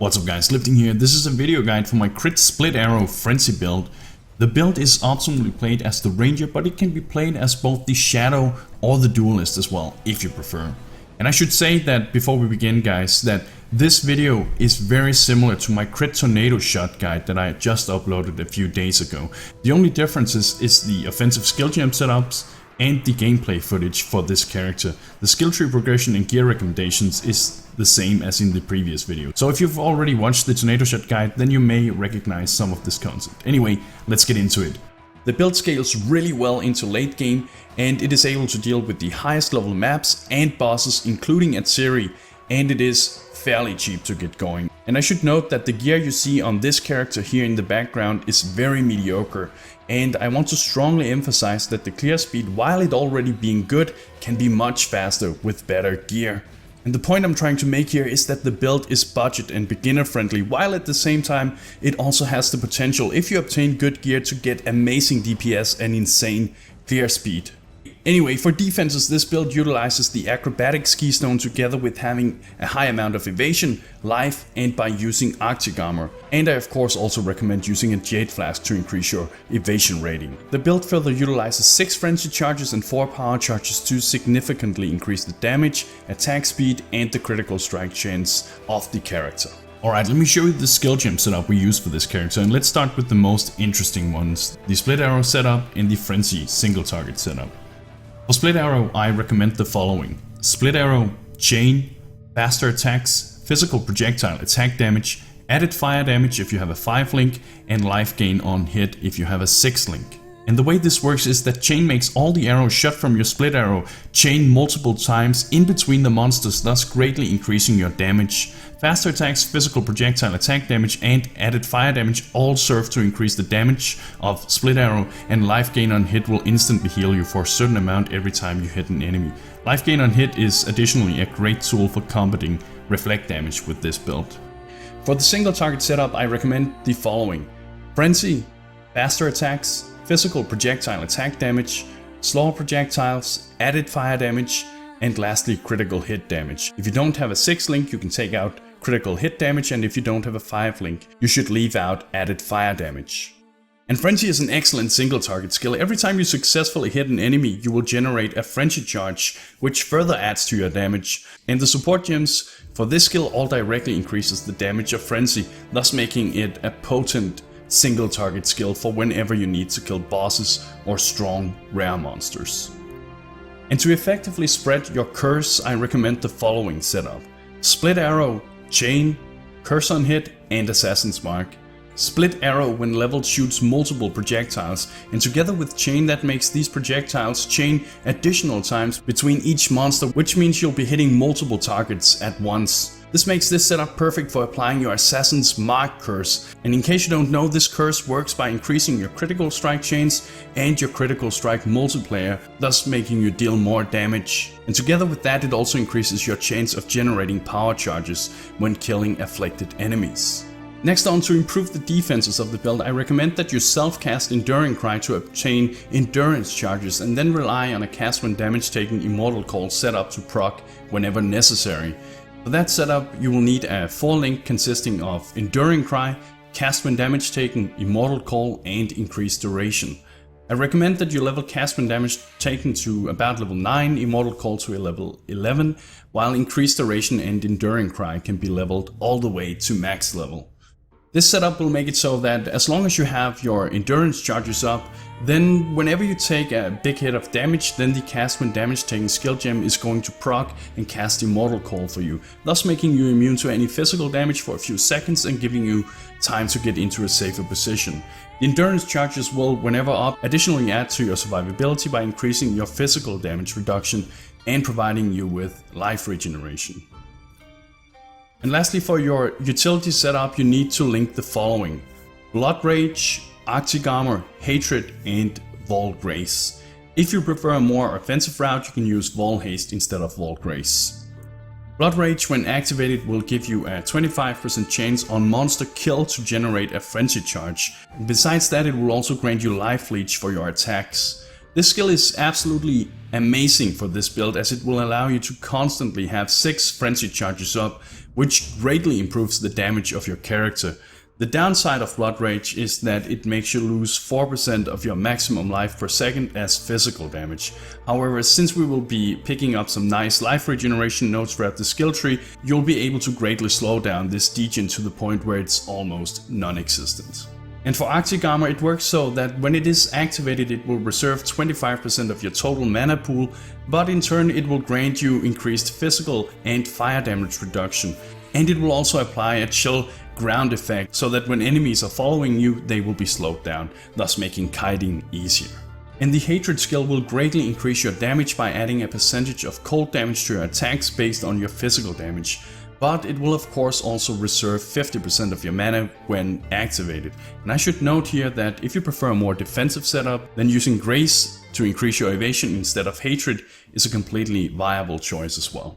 What's up guys, Lifting here. This is a video guide for my crit split arrow frenzy build. The build is optimally played as the ranger, but it can be played as both the shadow or the duelist as well, if you prefer. And I should say that before we begin guys, that this video is very similar to my crit tornado shot guide that I just uploaded a few days ago. The only difference is the offensive skill gem setups and the gameplay footage for this character. The skill tree progression and gear recommendations is the same as in the previous video. So if you've already watched the tornado shot guide, then you may recognize some of this concept. Anyway, let's get into it. The build scales really well into late game, and it is able to deal with the highest level maps and bosses, including Atziri, and it is fairly cheap to get going. And I should note that the gear you see on this character here in the background is very mediocre, and I want to strongly emphasize that the clear speed, while it already being good, can be much faster with better gear. And the point I'm trying to make here is that the build is budget and beginner friendly, while at the same time it also has the potential, if you obtain good gear, to get amazing DPS and insane clear speed. Anyway, for defenses, this build utilizes the acrobatic ski stone together with having a high amount of evasion, life, and by using Arctic armor. And I of course also recommend using a jade flask to increase your evasion rating. The build further utilizes 6 frenzy charges and 4 power charges to significantly increase the damage, attack speed, and the critical strike chance of the character. Alright, let me show you the skill gem setup we use for this character, and let's start with the most interesting ones: the split arrow setup and the frenzy single target setup. For split arrow, I recommend the following: split arrow, chain, faster attacks, physical projectile attack damage, added fire damage if you have a 5 link, and life gain on hit if you have a 6 link. And the way this works is that chain makes all the arrows shot from your split arrow chain multiple times in between the monsters, thus greatly increasing your damage. Faster attacks, physical projectile attack damage, and added fire damage all serve to increase the damage of split arrow, and life gain on hit will instantly heal you for a certain amount every time you hit an enemy. Life gain on hit is additionally a great tool for combating reflect damage with this build. For the single target setup, I recommend the following: frenzy, faster attacks, physical projectile attack damage, slower projectiles, added fire damage, and lastly critical hit damage. If you don't have a 6 link, you can take out critical hit damage, and if you don't have a 5 link, you should leave out added fire damage. And frenzy is an excellent single target skill. Every time you successfully hit an enemy, you will generate a frenzy charge, which further adds to your damage. And the support gems for this skill all directly increases the damage of frenzy, thus making it a potent single target skill for whenever you need to kill bosses or strong rare monsters. And to effectively spread your curse, I recommend the following setup: split arrow, chain, curse on hit, and assassin's mark. Split arrow when leveled shoots multiple projectiles, and together with chain that makes these projectiles chain additional times between each monster, which means you'll be hitting multiple targets at once. This makes this setup perfect for applying your Assassin's Mark curse, and in case you don't know, this curse works by increasing your critical strike chains and your critical strike multiplier, thus making you deal more damage. And together with that, it also increases your chance of generating power charges when killing afflicted enemies. Next on, to improve the defenses of the build, I recommend that you self-cast Enduring Cry to obtain endurance charges, and then rely on a cast when damage taken Immortal Call setup to proc whenever necessary. For that setup, you will need a 4 link consisting of Enduring Cry, cast when damage taken, Immortal Call, and increased duration. I recommend that you level cast when damage taken to about level 9, Immortal Call to a level 11, while increased duration and Enduring Cry can be leveled all the way to max level. This setup will make it so that as long as you have your endurance charges up, then whenever you take a big hit of damage, then the cast when damage taken skill gem is going to proc and cast Immortal Call for you, thus making you immune to any physical damage for a few seconds and giving you time to get into a safer position. The endurance charges will, whenever up, additionally add to your survivability by increasing your physical damage reduction and providing you with life regeneration. And lastly, for your utility setup, you need to link the following: Blood Rage, Arctic Armor, Hatred, and Vol Grace. If you prefer a more offensive route, you can use Vol Haste instead of Vol Grace. Blood Rage, when activated, will give you a 25% chance on monster kill to generate a frenzy charge. And besides that, it will also grant you life leech for your attacks. This skill is absolutely amazing for this build, as it will allow you to constantly have 6 frenzy charges up which greatly improves the damage of your character. The downside of Blood Rage is that it makes you lose 4% of your maximum life per second as physical damage. However, since we will be picking up some nice life regeneration nodes throughout the skill tree, you'll be able to greatly slow down this degen to the point where it's almost non-existent. And for Arctic Armor it works so that when it is activated it will reserve 25% of your total mana pool, but in turn it will grant you increased physical and fire damage reduction. And it will also apply a chill ground effect so that when enemies are following you they will be slowed down, thus making kiting easier. And the Hatred skill will greatly increase your damage by adding a percentage of cold damage to your attacks based on your physical damage. But it will of course also reserve 50% of your mana when activated. And I should note here that if you prefer a more defensive setup, then using Grace to increase your evasion instead of Hatred is a completely viable choice as well.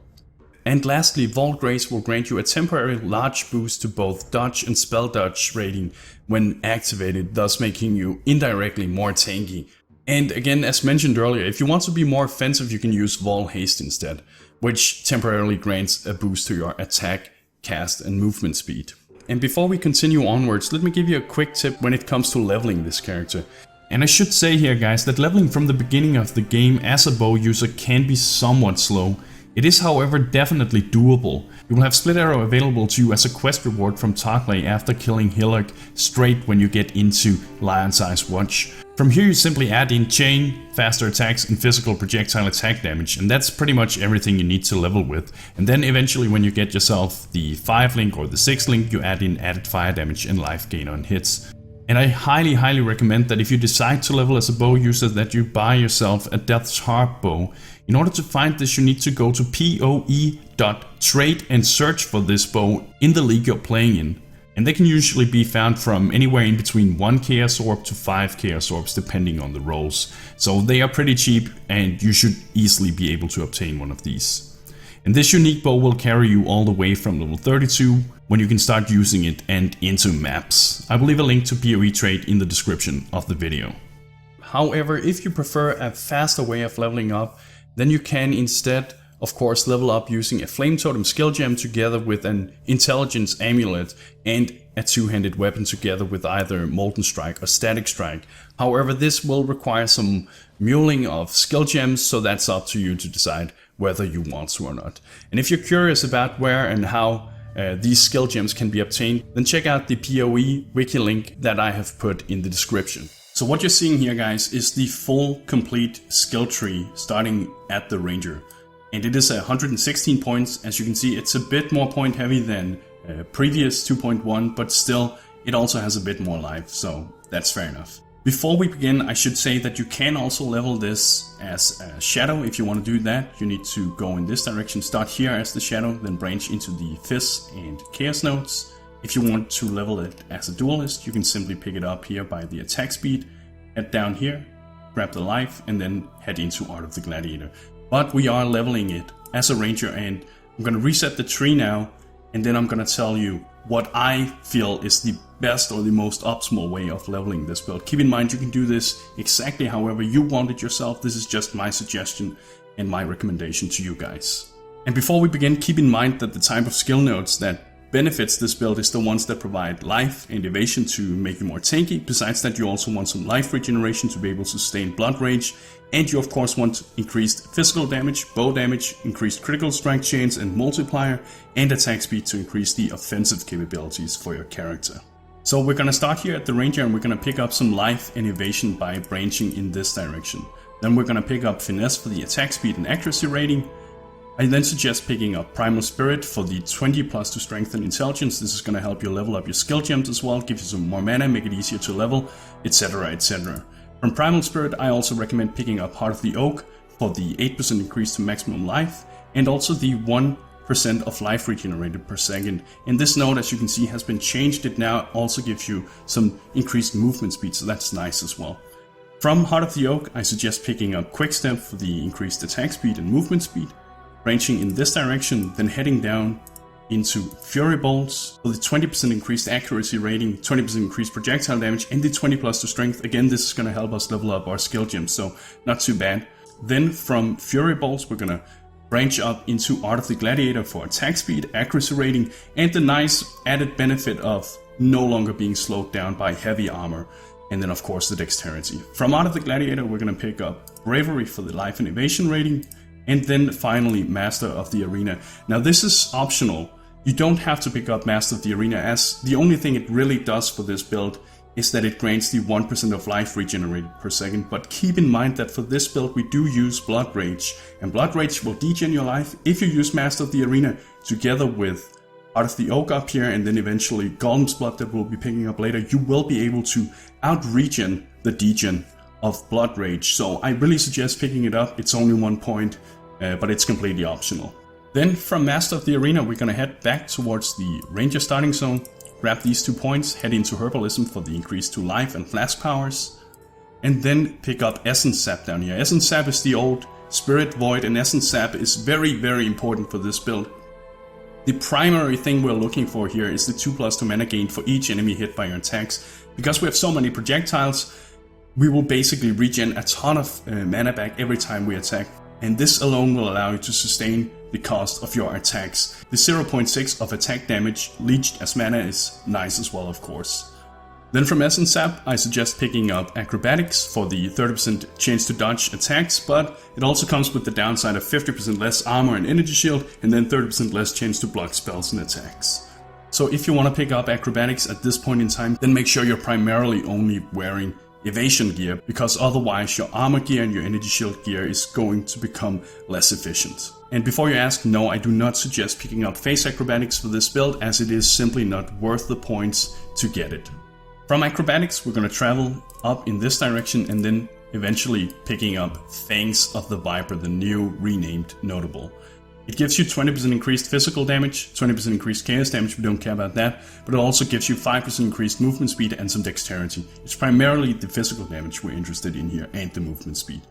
And lastly, Vault Grace will grant you a temporary large boost to both dodge and spell dodge rating when activated, thus making you indirectly more tanky. And again, as mentioned earlier, if you want to be more offensive you can use Vol Haste instead, which temporarily grants a boost to your attack, cast and movement speed. And before we continue onwards, let me give you a quick tip when it comes to leveling this character. And I should say here guys that leveling from the beginning of the game as a bow user can be somewhat slow. It is however definitely doable. You will have Split Arrow available to you as a quest reward from Tarkley after killing Hillock straight when you get into Lion's Eyes Watch. From here you simply add in chain, faster attacks and physical projectile attack damage, and that's pretty much everything you need to level with. And then eventually when you get yourself the 5 link or the 6 link you add in added fire damage and life gain on hits. And I highly recommend that if you decide to level as a bow user that you buy yourself a Death's Harp bow. In order to find this you need to go to poe.trade and search for this bow in the league you're playing in. And they can usually be found from anywhere in between 1 Chaos Orb to 5 Chaos Orbs depending on the rolls. So they are pretty cheap and you should easily be able to obtain one of these. And this unique bow will carry you all the way from level 32 when you can start using it and into maps. I will leave a link to poe.trade in the description of the video. However, if you prefer a faster way of leveling up, then you can instead of course level up using a Flame Totem skill gem together with an Intelligence Amulet and a two-handed weapon together with either Molten Strike or Static Strike. However, this will require some muling of skill gems, so that's up to you to decide whether you want to or not. And if you're curious about where and how these skill gems can be obtained, then check out the PoE wiki link that I have put in the description. So what you're seeing here guys is the full complete skill tree starting at the Ranger. And it is 116 points. As you can see, it's a bit more point heavy than previous 2.1, but still it also has a bit more life, so that's fair enough. Before we begin, I should say that you can also level this as a Shadow. If you want to do that, you need to go in this direction, start here as the Shadow, then branch into the Fizz and Chaos nodes. If you want to level it as a Duelist, you can simply pick it up here by the attack speed, head down here, grab the life, and then head into Art of the Gladiator. But we are leveling it as a Ranger, and I'm going to reset the tree now, and then I'm going to tell you what I feel is the best or the most optimal way of leveling this build. Keep in mind you can do this exactly however you want it yourself. This is just my suggestion and my recommendation to you guys. And before we begin, keep in mind that the type of skill nodes that benefits this build is the ones that provide life and evasion to make you more tanky. Besides that, you also want some life regeneration to be able to sustain Blood Rage, and you of course want increased physical damage, bow damage, increased critical strike chains and multiplier, and attack speed to increase the offensive capabilities for your character. So we're gonna start here at the Ranger, and we're gonna pick up some life and evasion by branching in this direction. Then we're gonna pick up Finesse for the attack speed and accuracy rating. I then suggest picking up Primal Spirit for the 20+ to strength and intelligence. This is going to help you level up your skill gems as well, give you some more mana, make it easier to level, etc, etc. From Primal Spirit I also recommend picking up Heart of the Oak for the 8% increase to maximum life, and also the 1% of life regenerated per second. And this node, as you can see, has been changed. It now also gives you some increased movement speed, so that's nice as well. From Heart of the Oak I suggest picking up Quick Step for the increased attack speed and movement speed. Branching in this direction, then heading down into Fury Bolts for the 20% increased accuracy rating, 20% increased projectile damage, and the 20+ to strength. Again, this is going to help us level up our skill gems, so not too bad. Then from Fury Bolts, we're going to branch up into Art of the Gladiator for attack speed, accuracy rating, and the nice added benefit of no longer being slowed down by heavy armor. And then of course the dexterity. From Art of the Gladiator we're going to pick up Bravery for the life and evasion rating, and then finally Master of the Arena. Now this is optional. You don't have to pick up Master of the Arena, as the only thing it really does for this build is that it grants the 1% of life regenerated per second. But keep in mind that for this build we do use Blood Rage, and Blood Rage will degen your life if you use Master of the Arena together with Art of the Oak up here, and then eventually Golem's Blood that we'll be picking up later. You will be able to out-regen the degen of Blood Rage, so I really suggest picking it up. It's only 1 point, but it's completely optional. Then from Master of the Arena we're gonna head back towards the Ranger starting zone, grab these 2 points, head into Herbalism for the increase to life and flask powers, and then pick up Essence Sap down here. Essence Sap is the old Spirit Void, and Essence Sap is very, very important for this build. The primary thing we're looking for here is the 2+2 mana gain for each enemy hit by your attacks. Because we have so many projectiles, we will basically regen a ton of mana back every time we attack. And this alone will allow you to sustain the cost of your attacks. The 0.6 of attack damage leached as mana is nice as well, of course. Then from Essence Sap, I suggest picking up Acrobatics for the 30% chance to dodge attacks, but it also comes with the downside of 50% less armor and energy shield, and then 30% less chance to block spells and attacks. So if you want to pick up Acrobatics at this point in time, then make sure you're primarily only wearing evasion gear, because otherwise your armor gear and your energy shield gear is going to become less efficient. And before you ask, no, I do not suggest picking up Phase Acrobatics for this build, as it is simply not worth the points to get it. From Acrobatics, we're going to travel up in this direction and then eventually picking up Fangs of the Viper, the new renamed notable. It gives you 20% increased physical damage, 20% increased chaos damage, we don't care about that, but it also gives you 5% increased movement speed and some dexterity. It's primarily the physical damage we're interested in here, and the movement speed.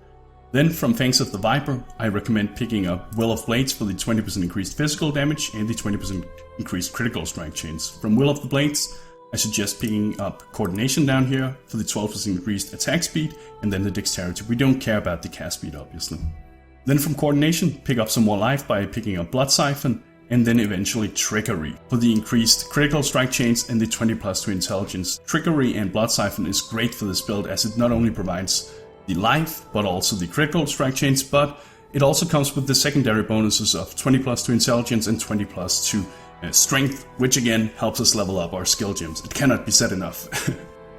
Then from Fangs of the Viper, I recommend picking up Will of Blades for the 20% increased physical damage and the 20% increased critical strike chance. From Will of the Blades, I suggest picking up Coordination down here for the 12% increased attack speed, and then the dexterity. We don't care about the cast speed, obviously. Then from Coordination, pick up some more life by picking up Blood Siphon, and then eventually Trickery for the increased critical strike chance and the 20+2 intelligence. Trickery and Blood Siphon is great for this build, as it not only provides the life, but also the critical strike chance, but it also comes with the secondary bonuses of 20+2 intelligence and 20+2 strength, which again helps us level up our skill gems. It cannot be said enough.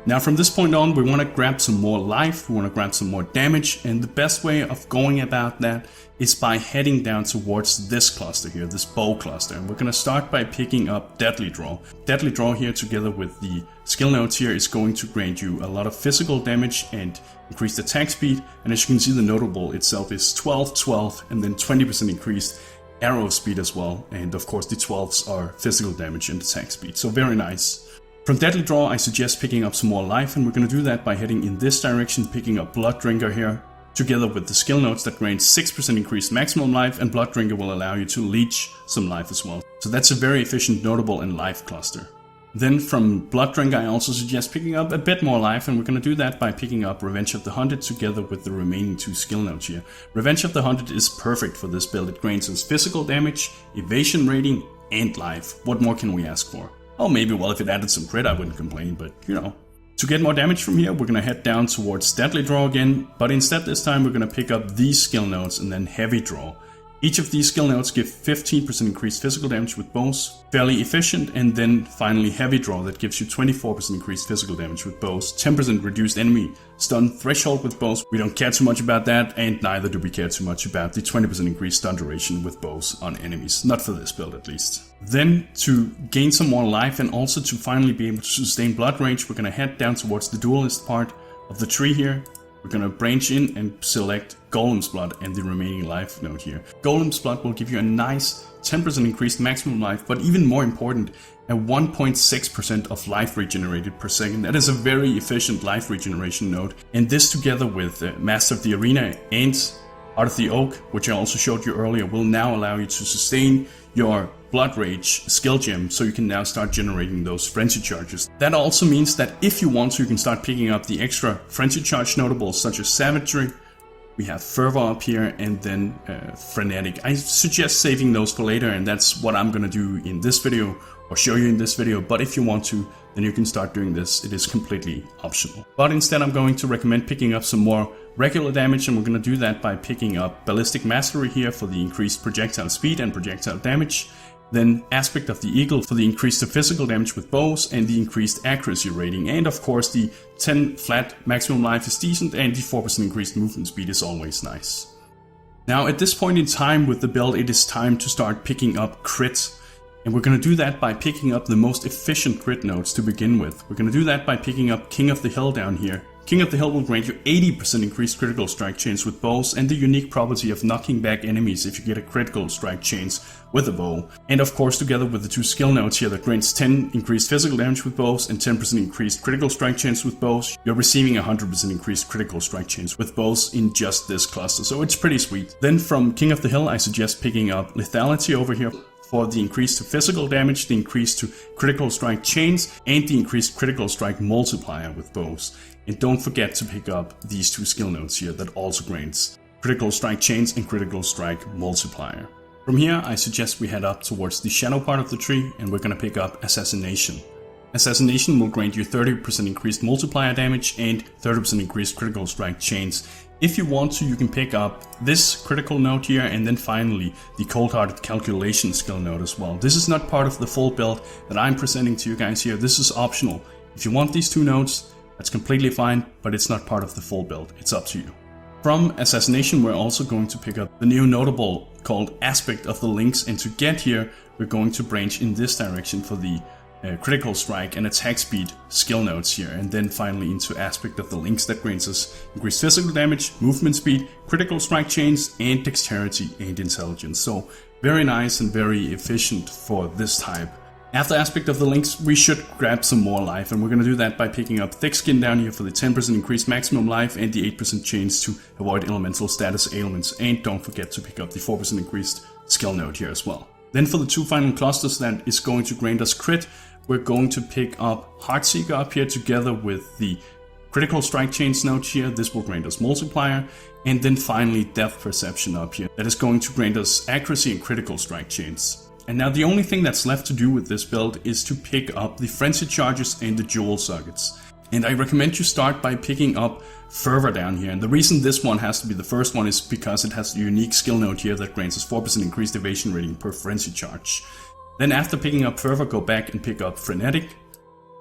Now from this point on, we want to grab some more life, we want to grab some more damage, and the best way of going about that is by heading down towards this cluster here, this bow cluster. And we're going to start by picking up Deadly Draw. Deadly Draw here together with the skill notes here is going to grant you a lot of physical damage and increased attack speed. And as you can see, the notable itself is 12, 12, and then 20% increased arrow speed as well, and of course the 12s are physical damage and attack speed, so very nice. From Deadly Draw I suggest picking up some more life, and we're going to do that by heading in this direction, picking up Blood Drinker here, together with the skill notes that grant 6% increased maximum life, and Blood Drinker will allow you to leech some life as well. So that's a very efficient notable and life cluster. Then from Blood Drinker I also suggest picking up a bit more life, and we're going to do that by picking up Revenge of the Hunted together with the remaining 2 skill notes here. Revenge of the Hunted is perfect for this build. It grants us physical damage, evasion rating, and life. What more can we ask for? Oh, maybe, well, if it added some crit I wouldn't complain, but you know. To get more damage from here, we're going to head down towards Deadly Draw again, but instead this time we're going to pick up these skill notes and then Heavy Draw. Each of these skill notes give 15% increased physical damage with bows, fairly efficient, and then finally Heavy Draw that gives you 24% increased physical damage with bows, 10% reduced enemy stun threshold with bows. We don't care too much about that, and neither do we care too much about the 20% increased stun duration with bows on enemies, not for this build at least. Then to gain some more life and also to finally be able to sustain Blood Rage, we're going to head down towards the duelist part of the tree here. We're going to branch in and select Golem's Blood and the remaining life node here. Golem's Blood will give you a nice 10% increased maximum life, but even more important, a 1.6% of life regenerated per second. That is a very efficient life regeneration node. And this together with Master of the Arena and Art of the Oak, which I also showed you earlier, will now allow you to sustain your Blood Rage skill gem, so you can now start generating those Frenzy Charges. That also means that if you want to, you can start picking up the extra Frenzy Charge notables such as Savagery, We have Fervor up here, and then Frenetic. I suggest saving those for later, and that's what I'm gonna do in this video, or show you in this video. But if you want to, then you can start doing this. It is completely optional. But instead I'm going to recommend picking up some more regular damage, and we're gonna do that by picking up Ballistic Mastery here for the increased projectile speed and projectile damage. Then Aspect of the Eagle for the increased physical damage with bows and the increased accuracy rating. And of course the 10 flat maximum life is decent, and the 4% increased movement speed is always nice. Now at this point in time with the build, it is time to start picking up crits. And we're going to do that by picking up the most efficient crit nodes to begin with. We're going to do that by picking up King of the Hill down here. King of the Hill will grant you 80% increased critical strike chance with bows, and the unique property of knocking back enemies if you get a critical strike chance with a bow. And of course, together with the 2 skill nodes here that grants 10 increased physical damage with bows and 10% increased critical strike chance with bows, you're receiving 100% increased critical strike chance with bows in just this cluster, so it's pretty sweet. Then from King of the Hill, I suggest picking up Lethality over here for the increase to physical damage, the increase to critical strike chains, and the increased critical strike multiplier with bows. And don't forget to pick up these 2 skill nodes here that also grants critical strike chains and critical strike multiplier. From here, I suggest we head up towards the shadow part of the tree, and we're gonna pick up Assassination. Assassination will grant you 30% increased multiplier damage and 30% increased critical strike chains. If you want to, you can pick up this critical node here, and then finally the Cold-Hearted Calculation skill node as well. This is not part of the full build that I'm presenting to you guys here. This is optional. If you want these 2 nodes, that's completely fine, but it's not part of the full build. It's up to you. From Assassination, we're also going to pick up the new notable called Aspect of the Links, and to get here, we're going to branch in this direction for the critical strike and attack speed skill nodes here, and then finally into Aspect of the Links that grants us increased physical damage, movement speed, critical strike chains, and dexterity and intelligence. So very nice and very efficient for this type. After Aspect of the Links, we should grab some more life, and we're going to do that by picking up Thick Skin down here for the 10% increased maximum life and the 8% chance to avoid elemental status ailments, and don't forget to pick up the 4% increased skill node here as well. Then for the 2 final clusters that is going to grant us crit, we're going to pick up Heartseeker up here together with the critical strike chains node here. This will grant us multiplier, and then finally Depth Perception up here that is going to grant us accuracy and critical strike chains. And now the only thing that's left to do with this build is to pick up the Frenzy Charges and the Jewel Sockets. And I recommend you start by picking up Fervor down here. And the reason this one has to be the first one is because it has a unique skill node here that grants us 4% increased evasion rating per Frenzy Charge. Then after picking up Fervor, go back and pick up Frenetic,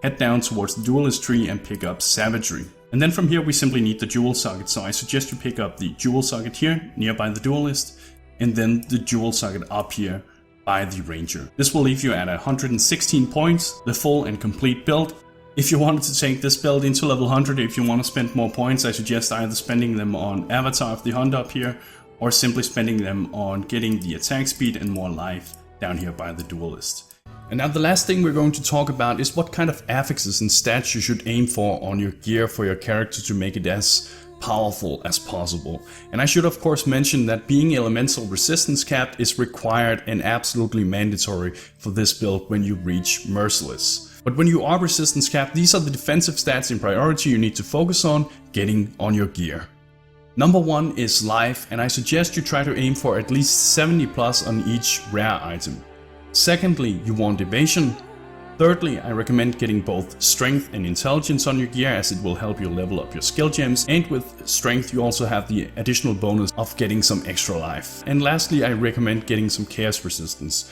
head down towards the Duelist tree and pick up Savagery. And then from here we simply need the Jewel Socket, so I suggest you pick up the Jewel Socket here nearby the Duelist, and then the Jewel Socket up here by the Ranger. This will leave you at 116 points, the full and complete build. If you wanted to take this build into level 100, if you want to spend more points, I suggest either spending them on Avatar of the Hunt up here, or simply spending them on getting the attack speed and more life down here by the Duelist. And now the last thing we're going to talk about is what kind of affixes and stats you should aim for on your gear for your character to make it as powerful as possible. And I should of course mention that being elemental resistance capped is required and absolutely mandatory for this build when you reach Merciless. But when you are resistance capped, these are the defensive stats in priority you need to focus on getting on your gear. Number 1 is life, and I suggest you try to aim for at least 70 plus on each rare item. Secondly, you want evasion. Thirdly, I recommend getting both strength and intelligence on your gear, as it will help you level up your skill gems, and with strength you also have the additional bonus of getting some extra life. And lastly, I recommend getting some chaos resistance.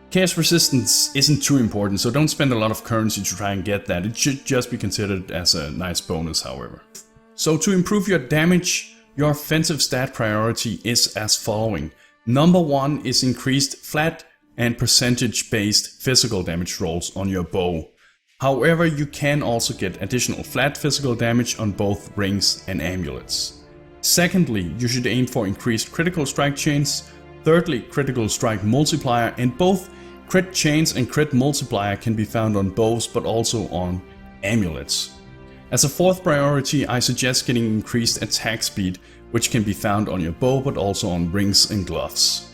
Chaos resistance isn't too important, so don't spend a lot of currency to try and get that. It should just be considered as a nice bonus, however. So to improve your damage, your offensive stat priority is as following. Number 1 is increased flat and percentage-based physical damage rolls on your bow. However, you can also get additional flat physical damage on both rings and amulets. Secondly, you should aim for increased critical strike chains. Thirdly, critical strike multiplier, and both crit chains and crit multiplier can be found on bows but also on amulets. As a fourth priority, I suggest getting increased attack speed, which can be found on your bow but also on rings and gloves.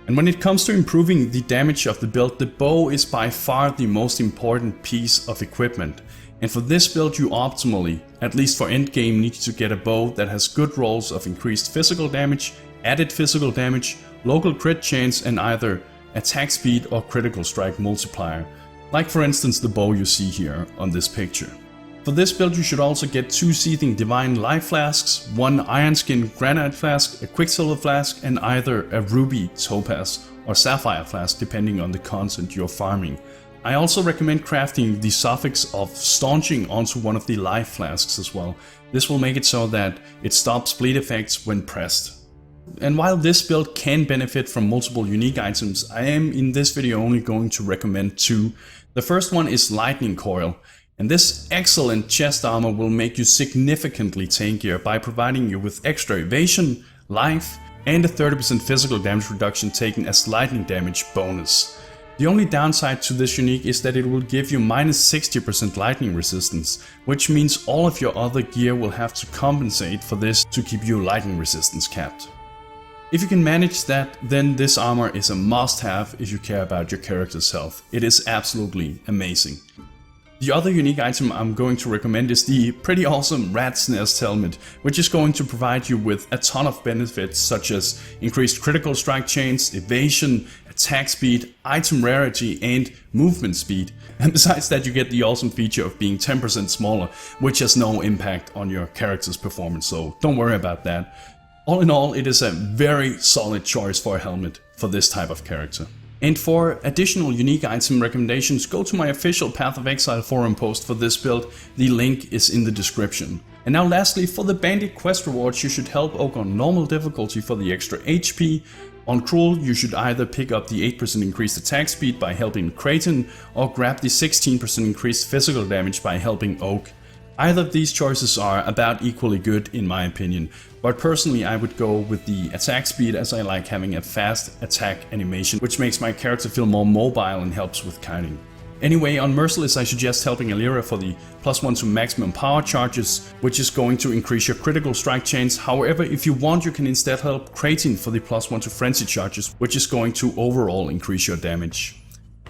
And when it comes to improving the damage of the build, the bow is by far the most important piece of equipment. And for this build you optimally, at least for endgame, need to get a bow that has good rolls of increased physical damage, added physical damage, local crit chance, and either attack speed or critical strike multiplier. Like for instance the bow you see here on this picture. For this build you should also get 2 Seething Divine Life Flasks, 1 Ironskin Granite Flask, a Quicksilver Flask, and either a Ruby, Topaz or Sapphire Flask depending on the content you're farming. I also recommend crafting the suffix of Staunching onto one of the Life Flasks as well. This will make it so that it stops bleed effects when pressed. And while this build can benefit from multiple unique items, I am in this video only going to recommend 2. The first one is Lightning Coil. And this excellent chest armor will make you significantly tankier by providing you with extra evasion, life, and a 30% physical damage reduction taken as lightning damage bonus. The only downside to this unique is that it will give you minus 60% lightning resistance, which means all of your other gear will have to compensate for this to keep your lightning resistance capped. If you can manage that, then this armor is a must-have if you care about your character's health. It is absolutely amazing. The other unique item I'm going to recommend is the pretty awesome Rat's Nest helmet, which is going to provide you with a ton of benefits such as increased critical strike chance, evasion, attack speed, item rarity, and movement speed. And besides that you get the awesome feature of being 10% smaller, which has no impact on your character's performance, so don't worry about that. All in all, it is a very solid choice for a helmet for this type of character. And for additional unique item recommendations, go to my official Path of Exile forum post for this build. The link is in the description. And now lastly, for the Bandit quest rewards, you should help Oak on normal difficulty for the extra HP. On Cruel, you should either pick up the 8% increased attack speed by helping Kraton, or grab the 16% increased physical damage by helping Oak. Either of these choices are about equally good in my opinion, but personally I would go with the attack speed as I like having a fast attack animation, which makes my character feel more mobile and helps with kiting. Anyway, on Merciless I suggest helping Atziri for the +1 to maximum power charges, which is going to increase your critical strike chance. However, if you want, you can instead help Kraton for the +1 to frenzy charges, which is going to overall increase your damage.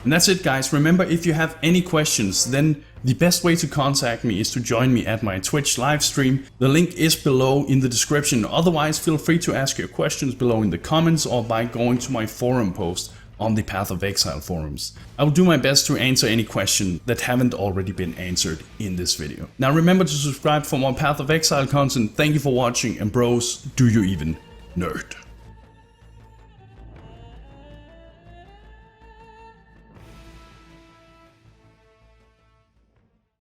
And that's it guys. Remember, if you have any questions, then the best way to contact me is to join me at my Twitch live stream. The link is below in the description. Otherwise, feel free to ask your questions below in the comments or by going to my forum post on the Path of Exile forums. I will do my best to answer any question that haven't already been answered in this video. Now remember to subscribe for more Path of Exile content. Thank you for watching, and bros, do you even nerd?